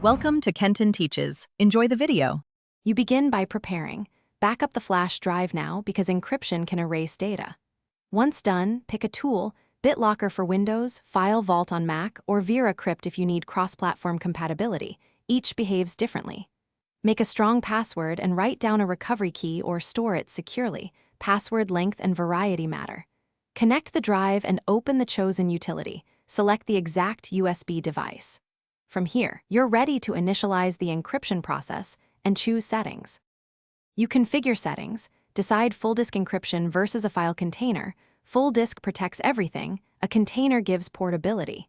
Welcome to Kenton Teaches. Enjoy the video. You begin by preparing. Back up the flash drive now because encryption can erase data. Once done, pick a tool, BitLocker for Windows, File Vault on Mac, or Encrypt if you need cross-platform compatibility. Each behaves differently. Make a strong password and write down a recovery key or store it securely. Password length and variety matter. Connect the drive and open the chosen utility. Select the exact USB device. From here, you're ready to initialize the encryption process and choose settings. You configure settings, decide full disk encryption versus a file container. Full disk protects everything, a container gives portability.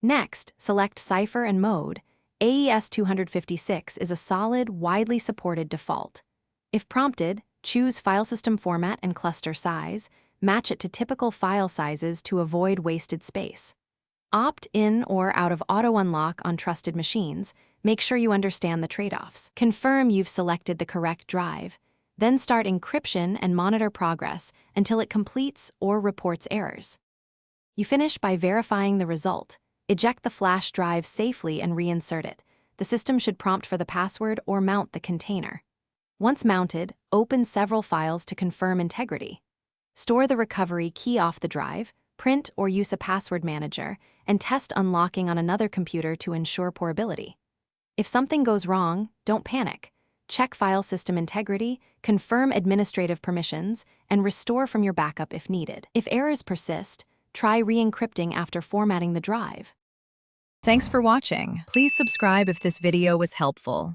Next, select cipher and mode. AES 256 is a solid, widely supported default. If prompted, choose file system format and cluster size, match it to typical file sizes to avoid wasted space. Opt in or out of auto-unlock on trusted machines. Make sure you understand the trade-offs. Confirm you've selected the correct drive. Then start encryption and monitor progress until it completes or reports errors. You finish by verifying the result. Eject the flash drive safely and reinsert it. The system should prompt for the password or mount the container. Once mounted, open several files to confirm integrity. Store the recovery key off the drive, print or use a password manager, and test unlocking on another computer to ensure portability. If something goes wrong, don't panic. Check file system integrity, confirm administrative permissions, and restore from your backup if needed. If errors persist, try re-encrypting after formatting the drive. Thanks for watching. Please subscribe if this video was helpful.